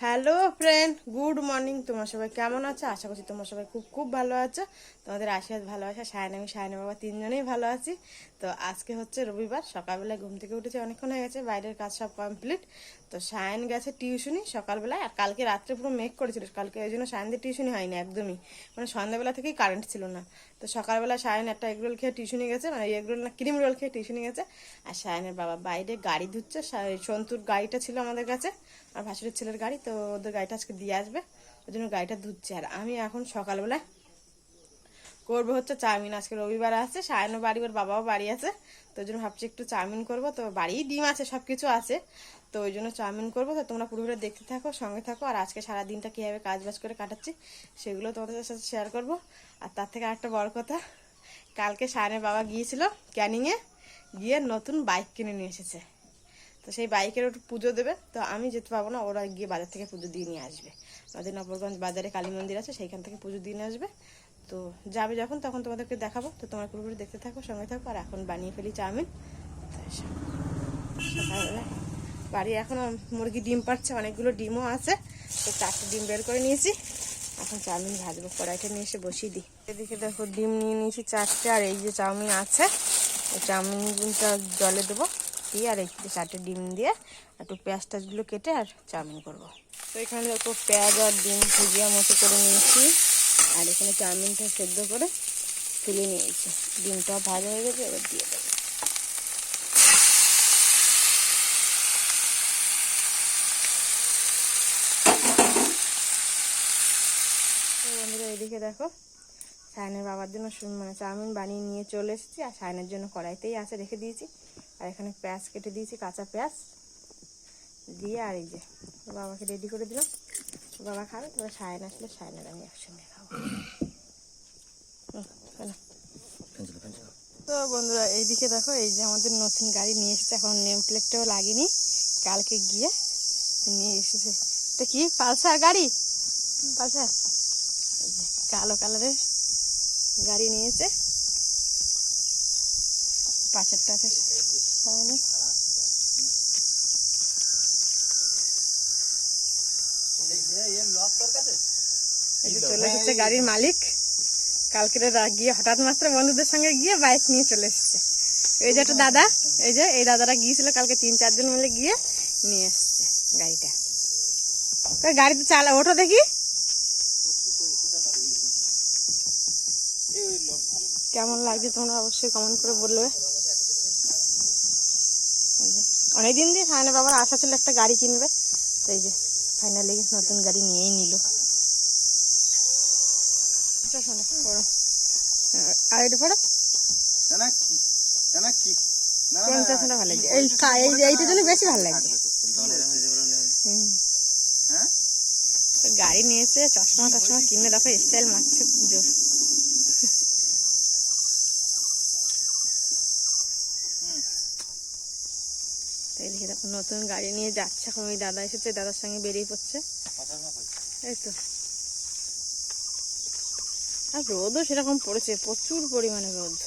Hello friend, good morning. তোমার সবাই কেমন আছো? আশা করছি তোমরা সবাই খুব খুব ভালো আছো। তোমাদের আশীর্বাদ ভালোবাসা আমি সায়না বাবা তিনজনেই ভালো আছি। তো আজকে হচ্ছে রবিবার, সকালবেলায় ঘুম থেকে উঠেছে, অনেকক্ষণ হয়ে গেছে, বাইরের কাজ সব কমপ্লিট। তো সায়ন গেছে টিউশনি সকালবেলায়, আর কালকে রাত্রে পুরো মেঘ করেছিল, কালকে ওই জন্য সায়নদের টিউশনি হয়নি একদমই, মানে সন্ধ্যাবেলা থেকেই কারেন্ট ছিল না। তো সকালবেলা সায়ন একটা এগরোল খেয়ে টিউশনি গেছে, মানে এগরোল না ক্রিম রোল খেয়ে টিউশনি গেছে। আর সায়নের বাবা বাইরে গাড়ি ধুচ্ছে, সন্তুর গাড়িটা ছিল আমাদের কাছে, আর ভাসুরের ছেলের গাড়ি, তো ওদের গাড়িটা আজকে দিয়ে আসবে, ওই জন্য গাড়িটা ধুচ্ছে। আর আমি এখন সকালবেলায় করবো হচ্ছে চাউমিন। আজকে রবিবার আছে, সায়নও বাড়ি, ওর বাবাও বাড়ি আছে, তো ওই জন্য ভাবছি একটু চাউমিন করবো। তো বাড়ি ডিম আছে, সব কিছু আছে, তো ওই জন্য চাউমিন করবো। তো তোমরা পুরোপুরি দেখতে থাকো, সঙ্গে থাকো। আর আজকে সারাদিনটা কীভাবে কাজ বাজ করে কাটাচ্ছি সেগুলো তোমাদের সাথে শেয়ার করবো। আর তার থেকে আরেকটা বড় কথা, কালকে সায়নের বাবা গিয়েছিল ক্যানিংয়ে, গিয়ে নতুন বাইক কিনে নিয়ে এসেছে। তো সেই বাইকের একটু পুজো দেবে, তো আমি যেতে পারবো না, ওরা গিয়ে বাজার থেকে পুজো দিয়ে নিয়ে আসবে। আমাদের নবরগঞ্জ বাজারে কালী মন্দির আছে, সেইখান থেকে পুজো দিয়ে নিয়ে আসবে। তো যাবে যখন, তখন তোমাদেরকে দেখাবো। তো তোমরা পুরোপুরি দেখতে থাকো, সঙ্গে থাকো। আর এখন বানিয়ে ফেলি চাউমিন। সকালবেলা বাড়ি এখনও মুরগি ডিম পাচ্ছে, অনেকগুলো ডিমও আছে, তো 4টে ডিম বের করে নিয়েছি। এখন চাউমিন ভাজবো, কড়াইটা নিয়ে এসে বসিয়ে দিই। এদিকে দেখো ডিম নিয়ে নিয়েছি 4টে, আর এই যে চাউমিন আছে, এই চাউমিনটা জলে দেবো দিয়ে, আর এই 4টে ডিম দিয়ে একটু পেঁয়াজ টাজগুলো কেটে আর চাউমিন করবো। তো এখানে দেখো পেঁয়াজ আর ডিম ভুজিয়া মতো করে নিয়েছি, আর এখানে চাউমিনটা সেদ্ধ করে তুলে নিয়েছি। ডিমটা ভাজা হয়ে গেছে, এবার দিয়ে দেবো। বন্ধুরা এদিকে দেখো সায়নের বাবার জন্য মানে চাউমিন বানিয়ে নিয়ে চলে এসেছি, আর সায়নের জন্য কড়াইতেই আছে, রেখে দিয়েছি। আর এখানে পেঁয়াজ কেটে দিয়েছি, কাঁচা পেঁয়াজ দিয়ে, আর এই যে বাবাকে রেডি করে দিলাম, বাবা খাবে। এবার সায়ন আসলে সায়নের আমি একসঙ্গে খাবো। তো বন্ধুরা এইদিকে দেখো, এই যে আমাদের নতুন গাড়ি নিয়ে এসেছে, এখন নেম প্লেটটাও লাগেনি, কালকে গিয়ে নিয়ে এসেছে। এটা কি পালসার গাড়ি? পালসার, এই যে কালো কালারের গাড়ি নিয়েছে, পাঁচেরটা আছে সামনে। এই যে চলে এসেছে গাড়ির মালিক, কালকে গিয়ে হঠাৎ মাত্র বন্ধুদের সঙ্গে গিয়ে বাইক নিয়ে চলে এসেছে। এই যে একটা দাদা, এই যে এই দাদারা গিয়েছিল কালকে, 3-4 জন মিলে গিয়ে নিয়ে এসছে গাড়িটা। গাড়িতে চালা, ওঠো দেখি কেমন লাগছে, তোমরা অবশ্যই কমেন্ট করে বলবে। অনেকদিন দিয়ে সায়নের বাবার আশা ছিল একটা গাড়ি কিনবে, তো এই যে ফাইনালি নতুন গাড়ি নিয়েই নিল। আর এটা পড়ো, ভালো লাগছে, এইটার জন্য বেশি ভালো লাগছে। গাড়ি নিয়েছে, চশমা টশমা কিনে দেখো স্টাইল মারছে জোর। এদিকে দেখো নতুন গাড়ি নিয়ে যাচ্ছে, এখন ওই দাদা এসেছে, দাদার সঙ্গে বেরিয়ে পড়ছে। এই তো, আর রোদও সেরকম পড়েছে, প্রচুর পরিমাণে রোদ।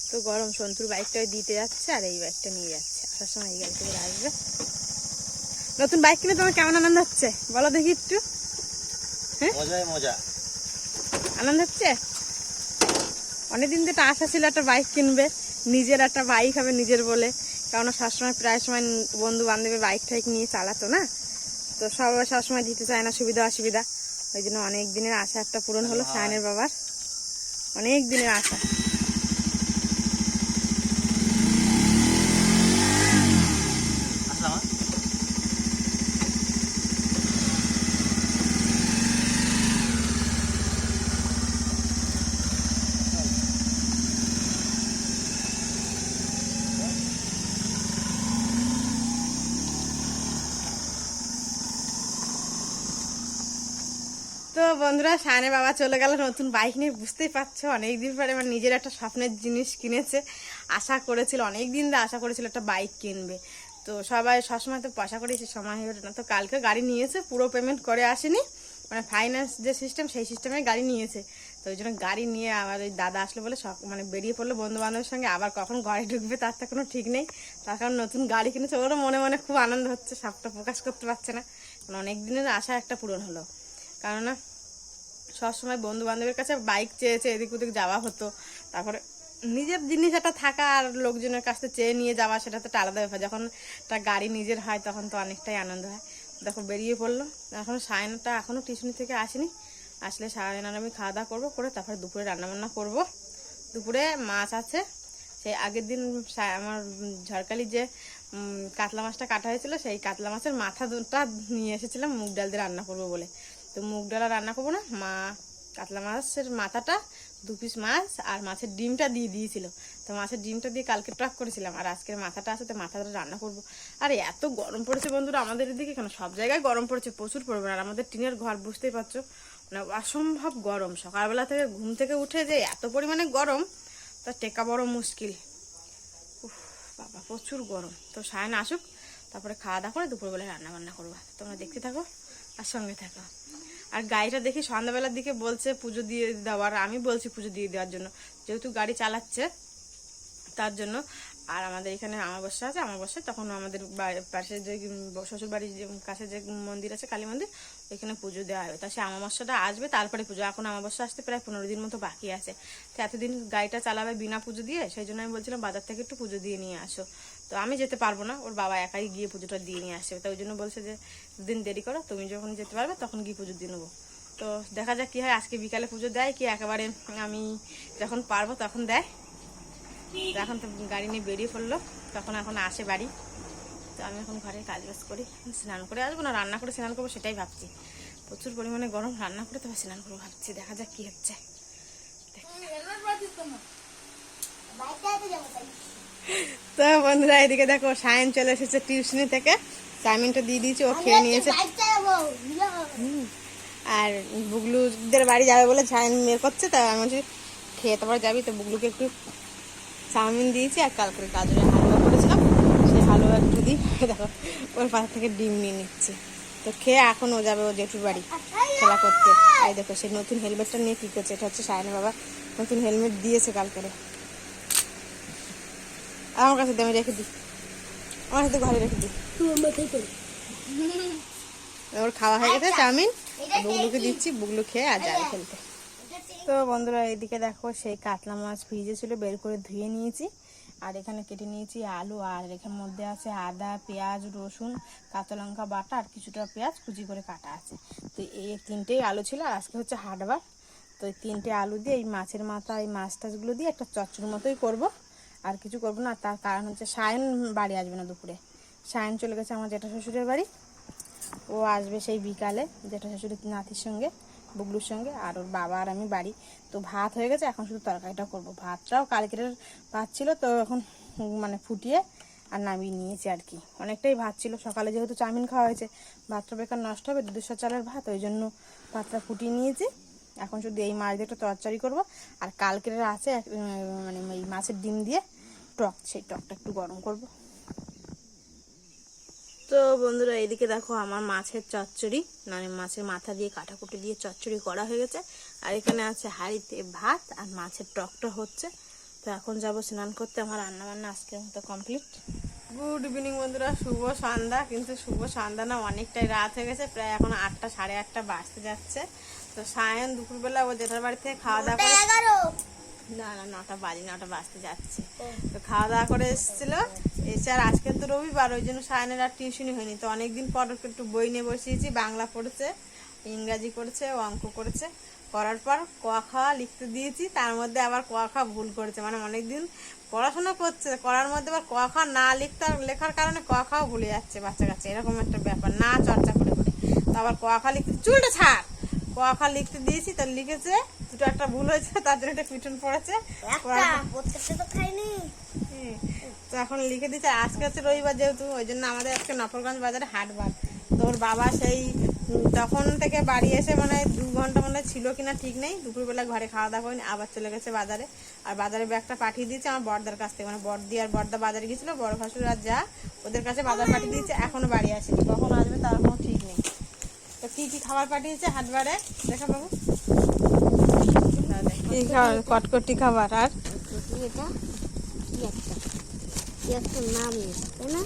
তো গরম, সন্তুর বাইকটা দিতে যাচ্ছে, আর এই বাইকটা নিয়ে যাচ্ছে, আসার সময় এই গাড়ি থেকে আসবে। নতুন বাইক কিনে তোমার কেমন আনন্দ হচ্ছে বলো দেখি একটু? হ্যাঁ, মজা আনন্দ হচ্ছে। অনেকদিন তো একটা আশা ছিল একটা বাইক কিনবে, নিজের একটা বাইক হবে নিজের বলে, কারণ সবসময় প্রায় সময় বন্ধু বান্ধবী বাইক টাইক নিয়ে চালাতো না, তো সবাই সবসময় দিতে চায় না, সুবিধা অসুবিধা। ওই জন্য অনেক দিনের আশা একটা পূরণ হলো সায়নের বাবার, অনেক দিনের আশা। তো বন্ধুরা সায়নের বাবা চলে গেল নতুন বাইক নিয়ে, বুঝতেই পারছো অনেকদিন পরে মানে নিজের একটা স্বপ্নের জিনিস কিনেছে। আশা করেছিল, অনেকদিন ধরে আশা করেছিল একটা বাইক কিনবে। তো সবাই সবসময় তো পয়সা করে সে সময় হয়ে ওঠে না। তো কালকে গাড়ি নিয়েছে, পুরো পেমেন্ট করে আসেনি, মানে ফাইন্যান্স যে সিস্টেম সেই সিস্টেমে গাড়ি নিয়েছে। তো তো ওই জন্য গাড়ি নিয়ে আমার ওই দাদা আসলো বলে মানে বেরিয়ে পড়লো বন্ধু বান্ধবের সঙ্গে। আবার কখন ঘরে ঢুকবে তার তো কোনো ঠিক নেই। তার কারণ নতুন গাড়ি কিনেছে, ওরও মনে মনে খুব আনন্দ হচ্ছে, সবটা প্রকাশ করতে পারছে না। অনেক দিনের আশা একটা পূরণ হলো। কারণ সবসময় বন্ধু বান্ধবের কাছে বাইক চেয়েছে, এদিক ওদিক যাওয়া হতো, তারপরে নিজের জিনিস একটা থাকা আর লোকজনের কাছ থেকে চেয়ে নিয়ে যাওয়া সেটা তো একটা আলাদা ব্যাপার। যখন একটা গাড়ি নিজের হয় তখন তো অনেকটাই আনন্দ হয়। দেখো বেরিয়ে পড়লো। এখন সায়নটা এখনও টিউশনি থেকে আসেনি, আসলে সায়ন আর আমি খাওয়া দাওয়া করবো, করে তারপরে দুপুরে রান্নাবান্না করব। দুপুরে মাছ আছে, সেই আগের দিন আমার ঝড়কালি যে কাতলা মাছটা কাটা হয়েছিল, সেই কাতলা মাছের মাথা দুটা নিয়ে এসেছিলাম মুগ ডাল দিয়ে রান্না করবো বলে। তো মুগ ডাল রান্না করবো না, মা কাতলা মাছের মাথাটা 2 পিস মাছ আর মাছের ডিমটা দিয়ে দিয়েছিল। তো মাছের ডিমটা দিয়ে কালকে টক করেছিলাম, আর আজকের মাথাটা আছে, তো মাথাটা রান্না করবো। আর এত গরম পড়েছে বন্ধুরা আমাদের এদিকে, কেন সব জায়গায় গরম পড়েছে, প্রচুর পরিমাণ। আর আমাদের টিনের ঘর বুঝতেই পারছো, মানে অসম্ভব গরম। সকালবেলা থেকে ঘুম থেকে উঠে যে এত পরিমাণে গরম, তা টেকা বড় মুশকিল। বাবা প্রচুর গরম। তো সায়ন আসুক, তারপরে খাওয়া দাওয়া করে দুপুরবেলায় রান্না বান্না করবো। তোমরা দেখতে থাকো আর সঙ্গে থাকো। আর গাড়িটা দেখি সন্ধ্যাবেলার দিকে বলছে পুজো দিয়ে দেওয়ার, আমি বলছি পুজো দিয়ে দেওয়ার জন্য, যেহেতু গাড়ি চালাচ্ছে তার জন্য। আর আমাদের এখানে আমাবস্যা আছে, আমাবস্যা তখন আমাদের পাশে যে শ্বশুর বাড়ির কাছে যে মন্দির আছে কালী মন্দির, ওইখানে পুজো দেওয়া হবে। তা সে আমাবস্যাটা আসবে, তারপরে পুজো। এখন আমাবস্যা আসতে প্রায় 15 দিন মতো বাকি আছে। তো এতদিন গাড়িটা চালাবে বিনা পুজো দিয়ে, সেই জন্য আমি বলছিলাম বাজার থেকে একটু পুজো দিয়ে নিয়ে আসো। তো আমি যেতে পারবো না, ওর বাবা একাই গিয়ে পুজোটা দিয়ে নিয়ে আসবে। তো ওই জন্য বলছে যে দুদিন দেরি করো, তুমি যখন যেতে পারবে তখন গিয়ে পুজো দিয়ে নেবো। তো দেখা যাক কী হয়, আজকে বিকালে পুজো দেয় কি একেবারে আমি যখন পারবো তখন দেয়। তো এখন তো গাড়ি নিয়ে বেরিয়ে পড়লো, তখন এখন আসে বাড়ি। তো আমি এখন ঘরে কাজ বাজ করি, স্নান করে আসবো না রান্না করে স্নান করবো সেটাই ভাবছি। প্রচুর পরিমাণে গরম, রান্না করে তবে স্নান করবো ভাবছি, দেখা যাক কি হচ্ছে। তো বন্ধুরা এদিকে দেখো সায়ন চলে এসেছে টিউশনি থেকে, চাউমিনটা দিয়ে দিয়েছে, ও খেয়ে নিয়েছে। আর বুগলুদের বাড়ি যাবে বলে সায়ন মেয়ে করছে, তাই আমি বলছি খেয়ে তারপরে যাবি। তো বুগলুকে একটু চাউমিন দিয়েছি, আর কালকে গাজরে হালুয়া করেছিলাম, সেই হালুয়া একটু দিই। দেখো ওর পাশে থেকে ডিম নিয়ে নিচ্ছে। তো খেয়ে এখন ও যাবে ও জেঠুর বাড়ি খেলা করতে। এই দেখো সেই নতুন হেলমেটটা নিয়ে কী করছে, এটা হচ্ছে সায়নের বাবা নতুন হেলমেট দিয়েছে কালকে। আমার কাছে আমি রেখে দিই, আমার সাথে ঘরে রেখে দিই। ওর খাওয়া হয়ে গেছে চাউমিন, বুগলুকে দিচ্ছি, বুগলু খেয়ে আর যাবে খেলতে। তো বন্ধুরা এদিকে দেখো সেই কাতলা মাছ ফ্রিজে ছিল, বের করে ধুয়ে নিয়েছি। আর এখানে কেটে নিয়েছি আলু, আর এখানে মধ্যে আছে আদা, পেঁয়াজ, রসুন, কাঁচা লঙ্কা বাটা, আর কিছুটা পেঁয়াজ কুচি করে কাটা আছে। তো এই 3টেই আলু ছিল, আর আজকে হচ্ছে হাটবার। তো এই 3টে আলু দিয়ে এই মাছের মাথা, এই মাছ টাছগুলো দিয়ে একটা চচ্চড়ির মতোই করবো, আর কিছু করবো না। তার কারণ হচ্ছে সায়ন বাড়ি আসবে না দুপুরে, সায়ন চলে গেছে আমার জেঠা শ্বশুরের বাড়ি। ও আসবে সেই বিকালে জেঠা শ্বশুরের নাতির সঙ্গে, বুগলুর সঙ্গে, আর ওর বাবা আর আমি বাড়ি। তো ভাত হয়ে গেছে, এখন শুধু তরকারিটা করবো। ভাতটাও কালকের ভাত ছিল, তো এখন মানে ফুটিয়ে আর নামিয়ে নিয়েছি আর কি। অনেকটাই ভাত ছিল, সকালে যেহেতু চাউমিন খাওয়া হয়েছে, ভাতটা বেকার নষ্ট হবে, 200 চালের ভাত, ওই জন্য ভাতটা ফুটিয়ে নিয়েছি। এখন শুধু এই মাছ দিয়ে একটা তরকারি করবো, আর কালকের আছে মানে এই মাছের ডিম দিয়ে টক, সেই টকটা একটু গরম করবো। তো বন্ধুরা এইদিকে দেখো আমার মাছের চচ্চড়ি, মানে মাছের মাথা দিয়ে কাটাকুটি দিয়ে চচ্চড়ি করা হয়ে গেছে। আর এখানে আছে হাঁড়িতে ভাত, আর মাছের টকটা হচ্ছে। তো এখন যাব স্নান করতে, আমার রান্নাবান্না আজকের মতো কমপ্লিট। গুড ইভিনিং বন্ধুরা, শুভ সন্ধ্যা। কিন্তু শুভ সন্ধ্যা না, অনেকটাই রাত হয়ে গেছে, প্রায় এখন 8টা সাড়ে 8টা বাজতে যাচ্ছে। তো সায়ন দুপুরবেলা ও জেঠার বাড়ি থেকে খাওয়া দাওয়া করে, না 9টা বাজে, 9টা বাজতে যাচ্ছে। তো খাওয়া দাওয়া করে এসেছিল, এসে আর আজকে তো রবিবার, ওই জন্য সায়নের আর টিউশনই হয়নি। তো অনেকদিন পর একটু বই নিয়ে বসিয়েছি, বাংলা পড়ছে, ইংরাজি করেছে, অঙ্ক করেছে। করার পর ক খ লিখতে দিয়েছি, তার মধ্যে আবার ক খ ভুল করেছে। মানে অনেকদিন পড়াশোনা করছে, করার মধ্যে আবার ক খ না লেখার কারণে ক খ ভুলে যাচ্ছে বাচ্চা কাচ্চা, এরকম একটা ব্যাপার, না চর্চা করে করে। তো আবার ক খ লিখতে, চুলটা ছাড়, ক খ লিখতে দিয়েছি, তার লিখেছে, দুটো একটা ভুল হয়েছে, তার জন্য একটা পিটন পড়েছে। তো এখন লিখে দিচ্ছে। আজকে হচ্ছে রবিবার যেহেতু, ওই জন্য আমাদের আজকে নফরগঞ্জ বাজারে হাটবার। তো ওর বাবা সেই তখন থেকে বাড়ি এসে মানে 2 ঘন্টা মনে ছিল কিনা ঠিক নেই, দুপুরবেলা ঘরে খাওয়া দাওয়া করেনি, আবার চলে গেছে বাজারে। আর বাজারে ব্যাগটা পাঠিয়ে দিয়েছে আমার বড়দার কাছ থেকে, মানে বড়দি আর বড়দা বাজারে গেছিলো, বড় ভাসুর আর যা, ওদের কাছে বাজার পাঠিয়ে দিয়েছে, এখনো বাড়ি আসেনি, কখন আসবে তার কোনো ঠিক নেই। তো কি কি খাবার পাঠিয়েছে হাটবারে দেখা বাবু, কি খাবার? কটকটি খাবার। আর এটা কি একটা নাম তাই না?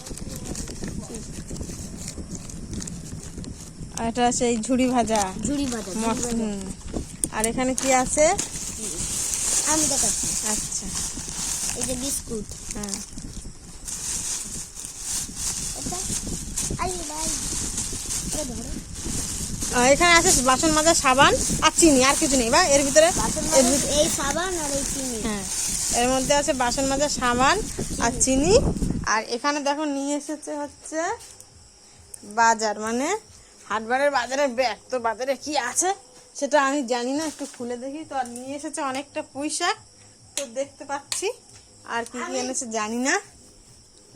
এটা সেই ঝুড়ি ভাজা। ঝুড়ি ভাজা। আর এখানে কি আছে? আমি দেখাচ্ছি। আচ্ছা, এই যে বিস্কুট। হ্যাঁ। এটা আই ভাই এটা ধরো। এখানে আছে বাসন মাজার সাবান আর চিনি, আর কিছু নেই বা এর ভিতরে? এই সাবান আর এই চিনি। হ্যাঁ, এর মধ্যে আছে বাসন মাজার সাবান আর চিনি। আর এখানে দেখো নিয়ে এসেছে হচ্ছে বাজার, মানে হাটবারের বাজারের ব্যাগ। তো বাজারে কি আছে সেটা আমি জানি না, একটু খুলে দেখি। তো আর নিয়ে এসেছে অনেকটা পুঁইশাক, তো দেখতে পাচ্ছি। আর কি কি এনেছে জানি না।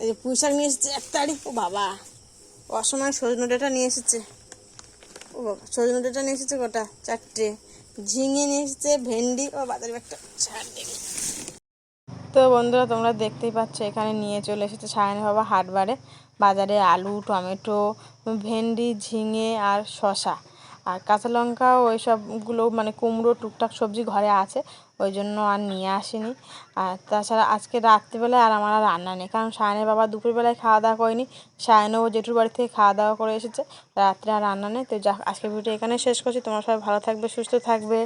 এই যে পুঁইশাক নিয়ে এসেছে 1 তারিখ। ও বাবা, অসময় সজনে ডাঁটা নিয়ে এসেছে। ও বাবা, সজনে ডাঁটা নিয়ে এসেছে গোটা 4টে। ঝিঙে নিয়ে এসেছে, ভেন্ডি। ও বাজারে একটা ছাড় দেখি। তো বন্ধুরা, তোমরা দেখতেই পাচ্ছ এখানে নিয়ে চলে এসেছে সায়ন বাবা হাটবারে বাজারে আলু, টমেটো, ভেন্ডি, ঝিঙে আর শসা আর কাঁচা লঙ্কা, ওই সবগুলো মানে কুমড়ো টুকটাক সবজি ঘরে আছে, ওই জন্য আর নিয়ে আসিনি। আর তাছাড়া আজকে রাত্রিবেলায় আর আমার আর রান্না নেই, কারণ সায়নের বাবা দুপুরবেলায় খাওয়া দাওয়া করেনি। সায়নও জেঠুর বাড়ি থেকে খাওয়া দাওয়া করে এসেছে, রাত্রে আর রান্না নেই। তো আজকের ভিডিও এখানে শেষ করছি। তোমরা সবাই ভালো থাকবে, সুস্থ থাকবে।